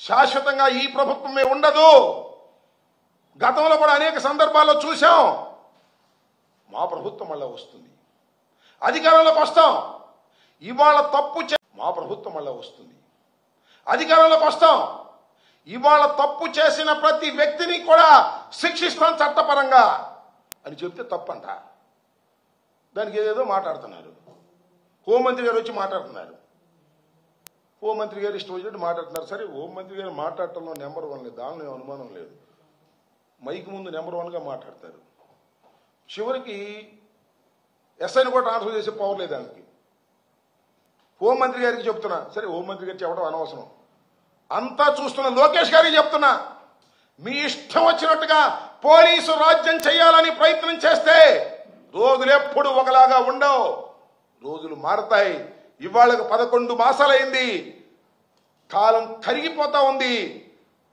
శాశ్వతంగా ఈ ప్రభుత్వమే ఉండదు. గతంలో కూడా అనేక సందర్భాల్లో చూశాం. మా ప్రభుత్వం మళ్ళా వస్తుంది, అధికారంలోకి వస్తాం. ఇవాళ మా ప్రభుత్వం మళ్ళా వస్తుంది, అధికారంలోకి వస్తాం. ఇవాళ తప్పు చేసిన ప్రతి వ్యక్తిని కూడా శిక్షిస్తాం చట్టపరంగా అని చెప్తే తప్పంట. దానికి ఏదేదో మాట్లాడుతున్నారు. హోంమంత్రి గారు వచ్చి మాట్లాడుతున్నారు. హోంమంత్రి గారు ఇష్టం వచ్చినట్టు మాట్లాడుతున్నారు. సరే, హోంమంత్రి గారు మాట్లాడటంలో నెంబర్ 1 లేదు, దానిలో అనుమానం లేదు. మైక్ ముందు నెంబర్ 1గా మాట్లాడతారు. చివరికి ఎస్ఐని కూడా ట్రాన్స్ఫర్ చేసే పవర్ లేదు దానికి. హోంమంత్రి గారికి చెప్తున్నా, సరే హోంమంత్రి గారికి చెప్పడం అనవసరం, అంతా చూస్తున్న లోకేష్ గారికి చెప్తున్నా, మీ ఇష్టం వచ్చినట్టుగా పోలీసు రాజ్యం చేయాలని ప్రయత్నం చేస్తే రోజులు ఎప్పుడు ఒకలాగా ఉండవు, రోజులు మారతాయి. ఇవాళకు 11 మాసాలైంది, కాలం కరిగిపోతా ఉంది.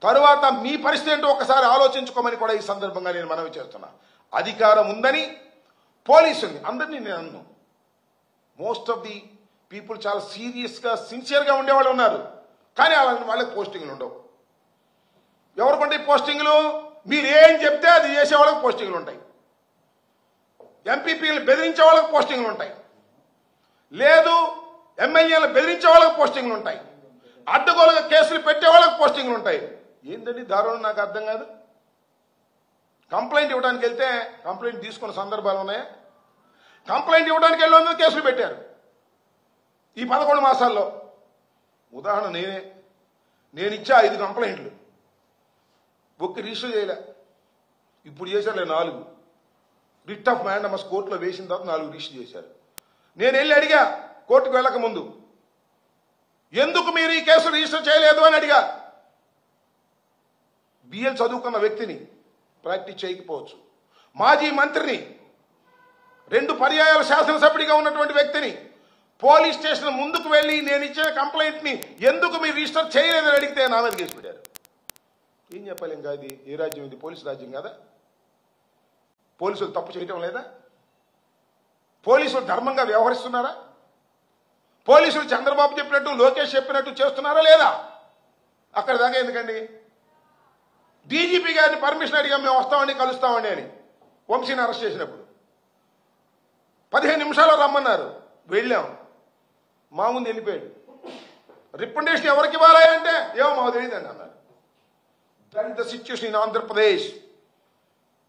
తరువాత మీ పరిస్థితి ఏంటో ఒకసారి ఆలోచించుకోమని కూడా ఈ సందర్భంగా నేను మనవి చేస్తున్నా. అధికారం ఉందని పోలీసుని అందరినీ నేను అన్ను. మోస్ట్ ఆఫ్ ది పీపుల్ చాలా సీరియస్గా సిన్సియర్గా ఉండేవాళ్ళు ఉన్నారు, కానీ అలాంటి వాళ్ళకి పోస్టింగ్లు ఉండవు. ఎవరికంటే పోస్టింగ్లు మీరు ఏం చెప్తే అది చేసే వాళ్ళకి పోస్టింగ్లు ఉంటాయి. ఎంపీపీలు బెదిరించే వాళ్ళకి పోస్టింగ్లు ఉంటాయి, లేదు ఎమ్మెల్యేలు బెదిరించే వాళ్ళకి పోస్టింగ్లు ఉంటాయి, అడ్డగోలుగా కేసులు పెట్టే వాళ్ళకి పోస్టింగ్లు ఉంటాయి. ఏంటండి దారుణం నాకు అర్థం కాదు. కంప్లైంట్ ఇవ్వడానికి వెళ్తే కంప్లైంట్ తీసుకున్న సందర్భాలు ఉన్నాయా? కంప్లైంట్ ఇవ్వడానికి వెళ్ళి కేసులు పెట్టారు ఈ 11 మాసాల్లో. ఉదాహరణ నేను ఇచ్చా 5 కంప్లైంట్లు, ఒక్క రిజిస్టర్ చేయలే. ఇప్పుడు చేశారులే 4. రిట్ ఆఫ్ మ్యాండమస్ కోర్టులో వేసిన తర్వాత 4 రిజిస్టర్ చేశారు. నేను వెళ్ళి అడిగా కోర్టుకు వెళ్ళక ముందు, ఎందుకు మీరు ఈ కేసు రిజిస్టర్ చేయలేదు అని అడిగా. బిఎల్ చదువుకున్న వ్యక్తిని, ప్రాక్టీస్ చేయకపోవచ్చు, మాజీ మంత్రిని, 2 పర్యాయాల శాసనసభ్యుడిగా ఉన్నటువంటి వ్యక్తిని పోలీస్ స్టేషన్ ముందుకు వెళ్ళి నేను ఇచ్చిన కంప్లైంట్ని ఎందుకు మీరు రిజిస్టర్ చేయలేదని అడిగితే నా మీద కేసు పెట్టారు. ఏం చెప్పాలి ఇంకా? ఇది ఏ రాజ్యం? ఇది పోలీసు రాజ్యం కదా? పోలీసులు తప్పు చేయటం లేదా? పోలీసులు ధర్మంగా వ్యవహరిస్తున్నారా? పోలీసులు చంద్రబాబు చెప్పినట్టు లోకేష్ చెప్పినట్టు చేస్తున్నారా లేదా? అక్కడ దాకా ఎందుకండి? డీజీపీ గారిని పర్మిషన్ అడిగా, మేము వస్తామని కలుస్తామని అని వంశీని అరెస్ట్ చేసినప్పుడు 15 నిమిషాల్లో రమ్మన్నారు, వెళ్ళాం, మా ముందు వెళ్ళిపోయాడు. రికమెండేషన్ ఎవరికి ఇవ్వాలి అంటే ఏమో మాకు తెలియదండి అన్నారు. That is the situation in Andhra Pradesh.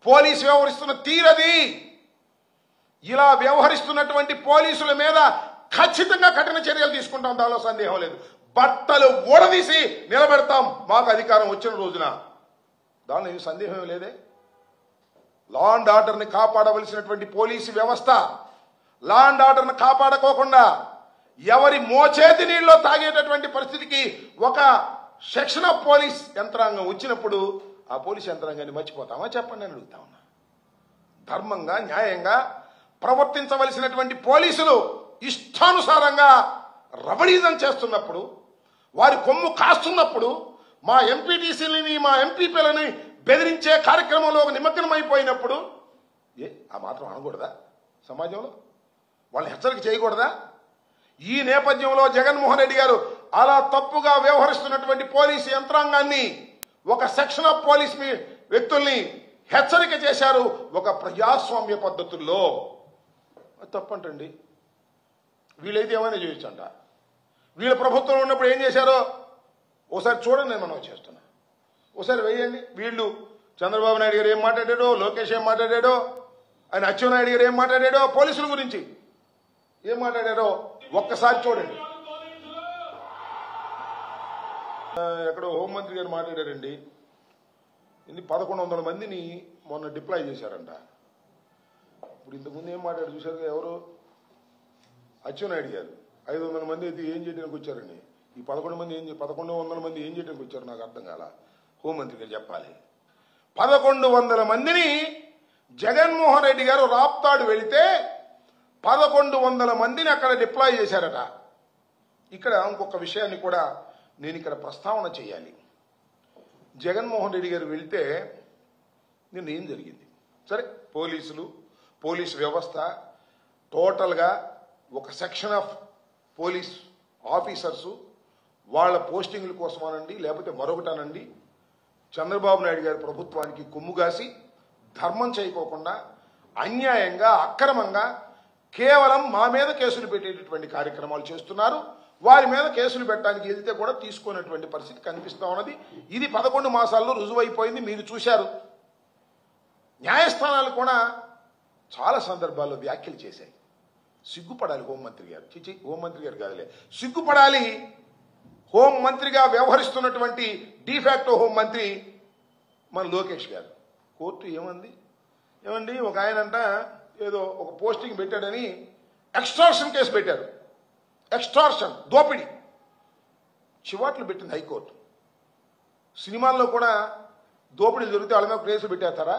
Police వ్యవహరిస్తున్న తీరది. ఇలా వ్యవహరిస్తున్నటువంటి పోలీసుల మీద ఖచ్చితంగా కఠిన చర్యలు తీసుకుంటాం, దానిలో సందేహం లేదు. బట్టలు ఊడదీసి నిలబెడతాం మాకు అధికారం వచ్చిన రోజున, దానిలో ఏం సందేహం లేదే. లా అండ్ ఆర్డర్ని కాపాడవలసినటువంటి పోలీసు వ్యవస్థ లా అండ్ ఆర్డర్ని కాపాడుకోకుండా ఎవరి మోచేతి నీళ్ళలో తాగేటటువంటి పరిస్థితికి ఒక సెక్షన్ ఆఫ్ పోలీస్ యంత్రాంగం వచ్చినప్పుడు ఆ పోలీస్ యంత్రాంగాన్ని మర్చిపోతామా చెప్పండి అని అడుగుతా ఉన్నా. ధర్మంగా న్యాయంగా ప్రవర్తించవలసినటువంటి పోలీసులు ఇష్టానుసారంగా రబడీజం చేస్తున్నప్పుడు, వారి కొమ్ము కాస్తున్నప్పుడు, మా ఎంపీటీసీలని మా ఎంపీపీలని బెదిరించే కార్యక్రమంలో నిమగ్నమైపోయినప్పుడు ఆ మాత్రం అనకూడదా? సమాజంలో వాళ్ళని హెచ్చరిక చేయకూడదా? ఈ నేపథ్యంలో జగన్మోహన్ రెడ్డి గారు అలా తప్పుగా వ్యవహరిస్తున్నటువంటి పోలీసు యంత్రాంగాన్ని, ఒక సెక్షన్ ఆఫ్ పోలీస్ వ్యక్తుల్ని హెచ్చరిక చేశారు ఒక ప్రజాస్వామ్య పద్ధతుల్లో. తప్పంటండి. వీళ్ళైతే ఏమైనా చేయొచ్చంట. వీళ్ళ ప్రభుత్వంలో ఉన్నప్పుడు ఏం చేశారో ఒకసారి చూడండి, నేను మనం చేస్తున్నా, ఒకసారి వేయండి. వీళ్ళు చంద్రబాబు నాయుడు గారు ఏం మాట్లాడాడో, లోకేష్ ఏం మాట్లాడాడో, ఆయన అచ్చెన్నాయుడు గారు ఏం మాట్లాడాడో, పోలీసుల గురించి ఏం మాట్లాడారో ఒక్కసారి చూడండి. ఎక్కడో హోంమంత్రి గారు మాట్లాడారండి, ఇది 1100 మందిని మొన్న డిప్లాయ్ చేశారంట. ఇప్పుడు ఇంతకుముందు ఏం మాట్లాడారు చూశారు ఎవరు? అచ్చెన్నాయుడు గారు 500 మంది అయితే ఏం చేయడానికి వచ్చారండి. ఈ 1100 మంది ఏం చేయడానికి వచ్చారు నాకు అర్థం కాల. హోంమంత్రి గారు చెప్పాలి. 1100 మందిని జగన్మోహన్ రెడ్డి గారు రాప్తాడు వెళితే 1100 మందిని అక్కడ డిప్లాయ్ చేశారట. ఇక్కడ ఇంకొక విషయాన్ని కూడా నేను ఇక్కడ ప్రస్తావన చేయాలి. జగన్మోహన్ రెడ్డి గారు వెళితే నిన్న ఏం జరిగింది? సరే, పోలీసు వ్యవస్థ టోటల్గా ఒక సెక్షన్ ఆఫ్ పోలీస్ ఆఫీసర్సు వాళ్ళ పోస్టింగ్ల కోసమనండి, లేకపోతే మరొకటనండి, చంద్రబాబు నాయుడు గారి ప్రభుత్వానికి కొమ్ముగాసి ధర్మం చేయకోకుండా అన్యాయంగా అక్రమంగా కేవలం మా మీద కేసులు పెట్టేటటువంటి కార్యక్రమాలు చేస్తున్నారు. వారి మీద కేసులు పెట్టడానికి వెళ్తే కూడా తీసుకునేటువంటి పరిస్థితి కనిపిస్తా ఉన్నది. ఇది 11 మాసాల్లో రుజువైపోయింది, మీరు చూశారు. న్యాయస్థానాలు కూడా చాలా సందర్భాల్లో వ్యాఖ్యలు చేశాయి. సిగ్గుపడాలి హోంమంత్రి గారు. చిచి, హోంమంత్రి గారు కాదులే, సిగ్గుపడాలి. హోంమంత్రిగా వ్యవహరిస్తున్నటువంటి డిఫాక్టో హోంమంత్రి మన లోకేష్ గారు. కోర్టు ఏమండి ఒక ఆయనంట ఏదో ఒక పోస్టింగ్ పెట్టాడని ఎక్స్టార్షన్ కేసు పెట్టారు. ఎక్స్టార్షన్, దోపిడీ, చివాట్లు పెట్టింది హైకోర్టు. సినిమాల్లో కూడా దోపిడీలు జరిగితే వాళ్ళ మీద కేసులు పెట్టేస్తారా?